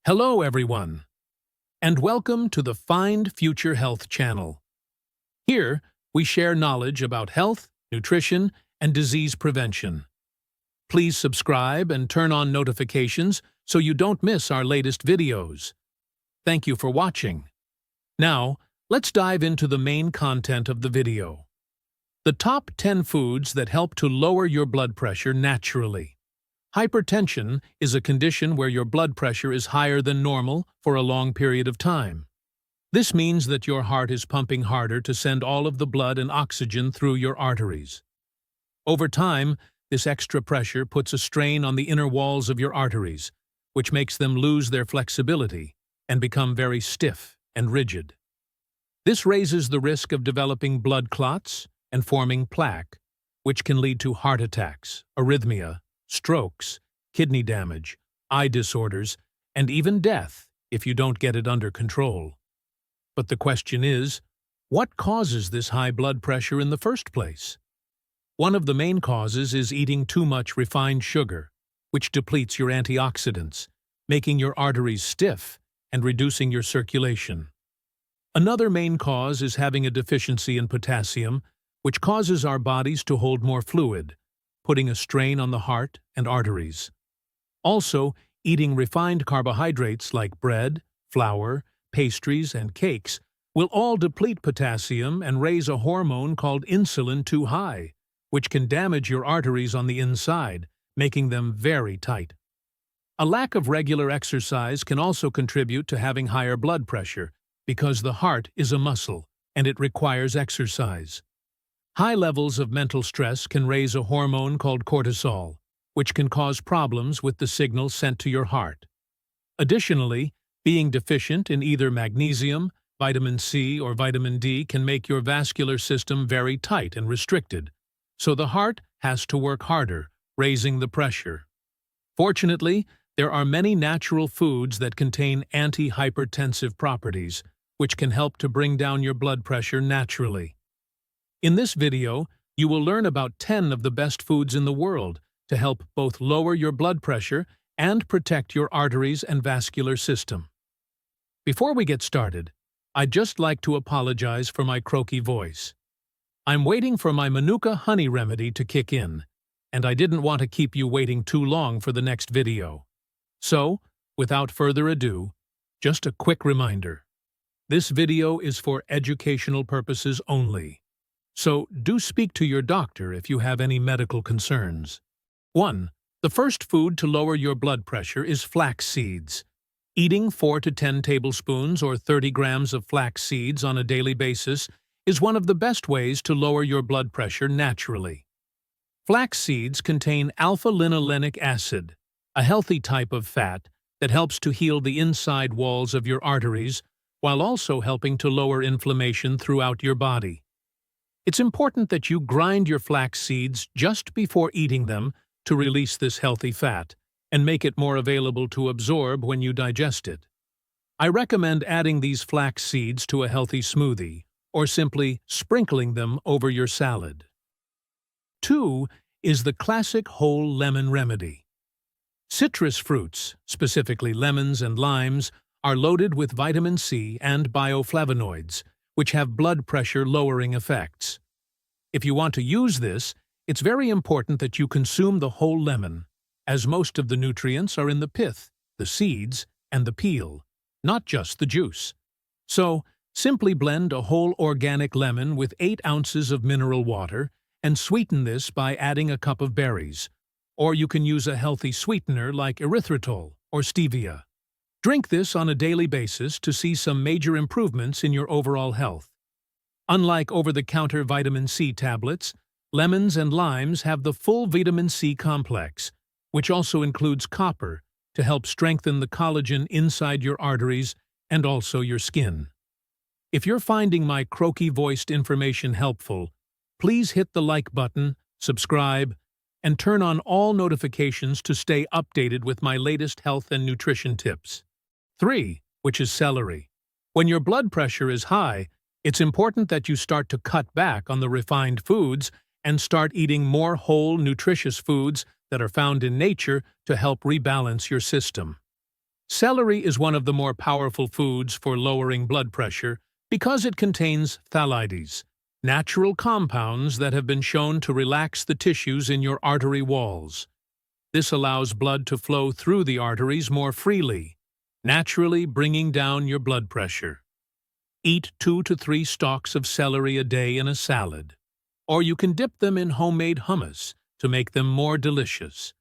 Hello, everyone, and welcome to the Find Future Health channel. Here, we share knowledge about health, nutrition, and disease prevention. Please subscribe and turn on notifications so you don't miss our latest videos. Thank you for watching. Now, let's dive into the main content of the video. The top 10 foods that help to lower your blood pressure naturally. Hypertension is a condition where your blood pressure is higher than normal for a long period of time. This means that your heart is pumping harder to send all of the blood and oxygen through your arteries. Over time, this extra pressure puts a strain on the inner walls of your arteries, which makes them lose their flexibility and become very stiff and rigid. This raises the risk of developing blood clots and forming plaque, which can lead to heart attacks, arrhythmia, strokes, kidney damage, eye disorders, and even death if you don't get it under control. But the question is, what causes this high blood pressure in the first place? One of the main causes is eating too much refined sugar, which depletes your antioxidants, making your arteries stiff and reducing your circulation. Another main cause is having a deficiency in potassium, which causes our bodies to hold more fluid, putting a strain on the heart and arteries. Also, eating refined carbohydrates like bread, flour, pastries, and cakes will all deplete potassium and raise a hormone called insulin too high, which can damage your arteries on the inside, making them very tight. A lack of regular exercise can also contribute to having higher blood pressure because the heart is a muscle and it requires exercise. High levels of mental stress can raise a hormone called cortisol, which can cause problems with the signal sent to your heart. Additionally, being deficient in either magnesium, vitamin C, or vitamin D can make your vascular system very tight and restricted, so the heart has to work harder, raising the pressure. Fortunately, there are many natural foods that contain anti-hypertensive properties, which can help to bring down your blood pressure naturally. In this video, you will learn about 10 of the best foods in the world to help both lower your blood pressure and protect your arteries and vascular system. Before we get started, I'd just like to apologize for my croaky voice. I'm waiting for my Manuka honey remedy to kick in, and I didn't want to keep you waiting too long for the next video. So, without further ado, just a quick reminder. This video is for educational purposes only. So, do speak to your doctor if you have any medical concerns. 1. The first food to lower your blood pressure is flax seeds. Eating 4 to 10 tablespoons or 30 grams of flax seeds on a daily basis is one of the best ways to lower your blood pressure naturally. Flax seeds contain alpha-linolenic acid, a healthy type of fat that helps to heal the inside walls of your arteries while also helping to lower inflammation throughout your body. It's important that you grind your flax seeds just before eating them to release this healthy fat and make it more available to absorb when you digest it. I recommend adding these flax seeds to a healthy smoothie or simply sprinkling them over your salad. 2 is the classic whole lemon remedy. Citrus fruits, specifically lemons and limes, are loaded with vitamin C and bioflavonoids, which have blood pressure-lowering effects. If you want to use this, it's very important that you consume the whole lemon, as most of the nutrients are in the pith, the seeds, and the peel, not just the juice. So, simply blend a whole organic lemon with 8 ounces of mineral water and sweeten this by adding a cup of berries, or you can use a healthy sweetener like erythritol or stevia. Drink this on a daily basis to see some major improvements in your overall health. Unlike over-the-counter vitamin C tablets, lemons and limes have the full vitamin C complex, which also includes copper to help strengthen the collagen inside your arteries and also your skin. If you're finding my croaky-voiced information helpful, please hit the like button, subscribe, and turn on all notifications to stay updated with my latest health and nutrition tips. 3, which is celery. When your blood pressure is high, it's important that you start to cut back on the refined foods and start eating more whole, nutritious foods that are found in nature to help rebalance your system. Celery is one of the more powerful foods for lowering blood pressure because it contains phthalides, natural compounds that have been shown to relax the tissues in your artery walls. This allows blood to flow through the arteries more freely, naturally bringing down your blood pressure. Eat 2 to 3 stalks of celery a day in a salad, or you can dip them in homemade hummus to make them more delicious.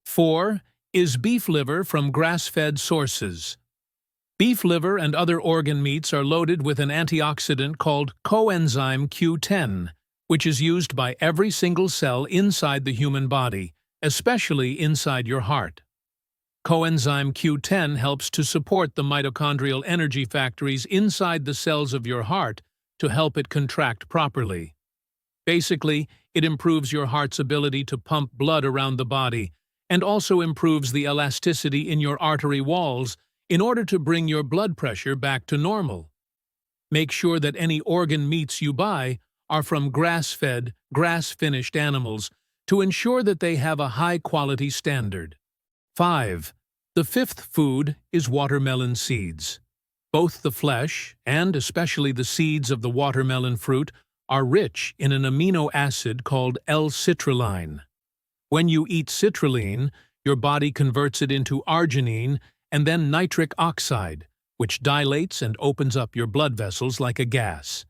4 is beef liver from grass-fed sources. Beef liver and other organ meats are loaded with an antioxidant called coenzyme Q10, which is used by every single cell inside the human body, especially inside your heart. Coenzyme Q10 helps to support the mitochondrial energy factories inside the cells of your heart to help it contract properly. Basically, it improves your heart's ability to pump blood around the body and also improves the elasticity in your artery walls in order to bring your blood pressure back to normal. Make sure that any organ meats you buy are from grass-fed, grass-finished animals to ensure that they have a high-quality standard. 5. The fifth food is watermelon seeds. Both the flesh and especially the seeds of the watermelon fruit are rich in an amino acid called L-citrulline. When you eat citrulline, your body converts it into arginine and then nitric oxide, which dilates and opens up your blood vessels like a gas.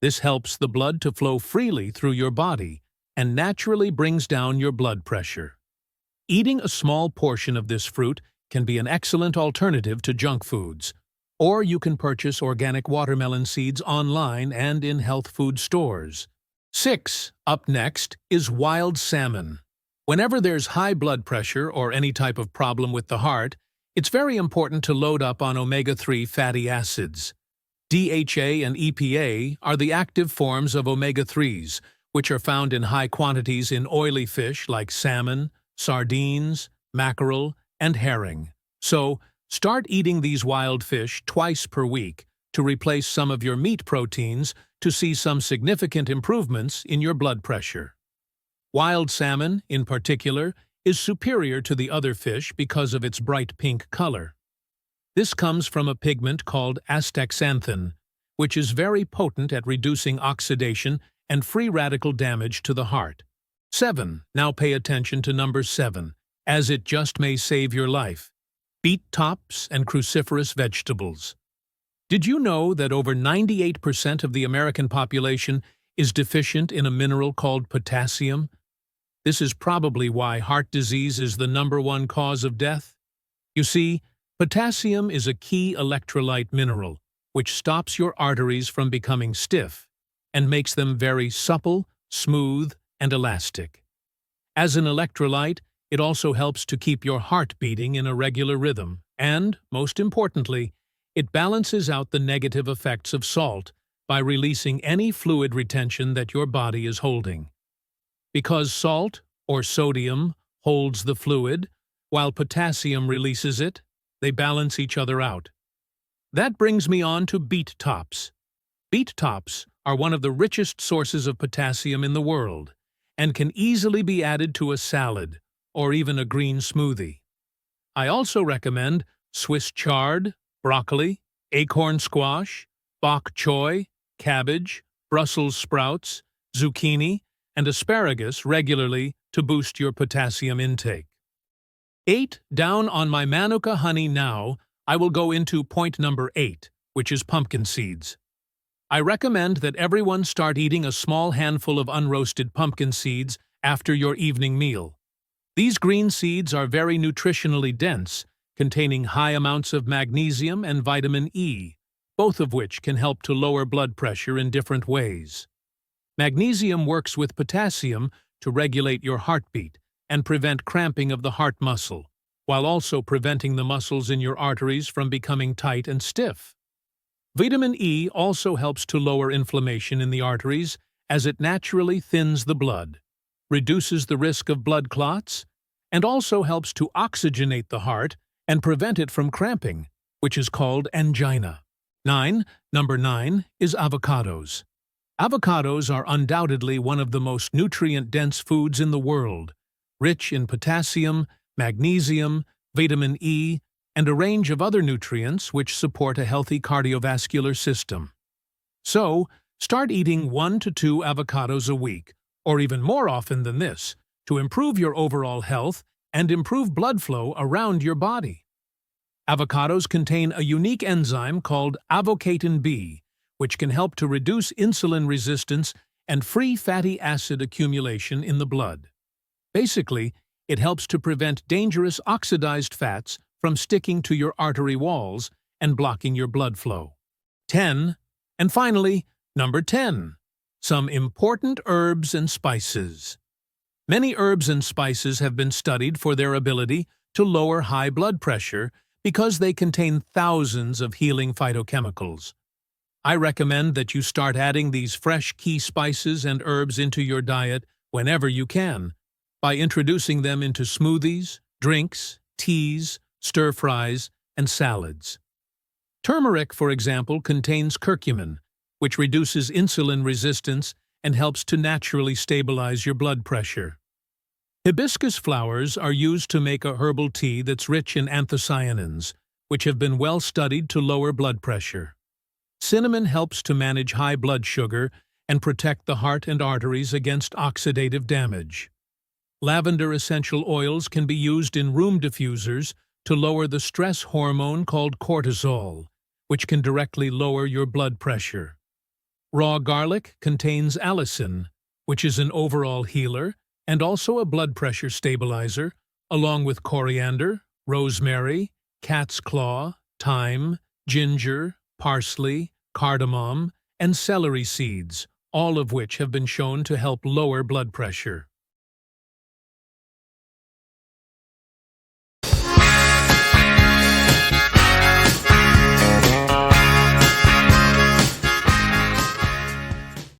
This helps the blood to flow freely through your body and naturally brings down your blood pressure. Eating a small portion of this fruit can be an excellent alternative to junk foods, or you can purchase organic watermelon seeds online and in health food stores. 6. Up next is wild salmon. Whenever there's high blood pressure or any type of problem with the heart, it's very important to load up on omega-3 fatty acids. DHA and EPA are the active forms of omega-3s, which are found in high quantities in oily fish like salmon, sardines, mackerel, and herring. So, start eating these wild fish twice per week to replace some of your meat proteins to see some significant improvements in your blood pressure. Wild salmon, in particular, is superior to the other fish because of its bright pink color. This comes from a pigment called astaxanthin, which is very potent at reducing oxidation and free radical damage to the heart. 7. Now pay attention to number 7, as it just may save your life. Beet tops and cruciferous vegetables. Did you know that over 98% of the American population is deficient in a mineral called potassium? This is probably why heart disease is the #1 cause of death. You see, potassium is a key electrolyte mineral, which stops your arteries from becoming stiff and makes them very supple, smooth, and elastic. As an electrolyte, it also helps to keep your heart beating in a regular rhythm, and, most importantly, it balances out the negative effects of salt by releasing any fluid retention that your body is holding. Because salt, or sodium, holds the fluid, while potassium releases it, they balance each other out. That brings me on to beet tops. Beet tops are one of the richest sources of potassium in the world, and can easily be added to a salad or even a green smoothie. I also recommend Swiss chard, broccoli, acorn squash, bok choy, cabbage, Brussels sprouts, zucchini, and asparagus regularly to boost your potassium intake. 8. Down on my Manuka honey now, I will go into point number 8, which is pumpkin seeds. I recommend that everyone start eating a small handful of unroasted pumpkin seeds after your evening meal. These green seeds are very nutritionally dense, containing high amounts of magnesium and vitamin E, both of which can help to lower blood pressure in different ways. Magnesium works with potassium to regulate your heartbeat and prevent cramping of the heart muscle, while also preventing the muscles in your arteries from becoming tight and stiff. Vitamin E also helps to lower inflammation in the arteries as it naturally thins the blood, reduces the risk of blood clots, and also helps to oxygenate the heart and prevent it from cramping, which is called angina. Number 9 is avocados. Avocados are undoubtedly one of the most nutrient-dense foods in the world, rich in potassium, magnesium, vitamin E, and a range of other nutrients which support a healthy cardiovascular system. So, start eating 1 to 2 avocados a week, or even more often than this, to improve your overall health and improve blood flow around your body. Avocados contain a unique enzyme called avocatin B, which can help to reduce insulin resistance and free fatty acid accumulation in the blood. Basically, it helps to prevent dangerous oxidized fats from sticking to your artery walls and blocking your blood flow. 10. And finally, number 10. Some important herbs and spices. Many herbs and spices have been studied for their ability to lower high blood pressure because they contain thousands of healing phytochemicals. I recommend that you start adding these fresh key spices and herbs into your diet whenever you can, by introducing them into smoothies, drinks, teas, stir-fries, and salads. Turmeric, for example, contains curcumin, which reduces insulin resistance and helps to naturally stabilize your blood pressure. Hibiscus flowers are used to make a herbal tea that's rich in anthocyanins, which have been well studied to lower blood pressure. Cinnamon helps to manage high blood sugar and protect the heart and arteries against oxidative damage. Lavender essential oils can be used in room diffusers to lower the stress hormone called cortisol, which can directly lower your blood pressure. Raw garlic contains allicin, which is an overall healer and also a blood pressure stabilizer, along with coriander, rosemary, cat's claw, thyme, ginger, parsley, cardamom, and celery seeds, all of which have been shown to help lower blood pressure.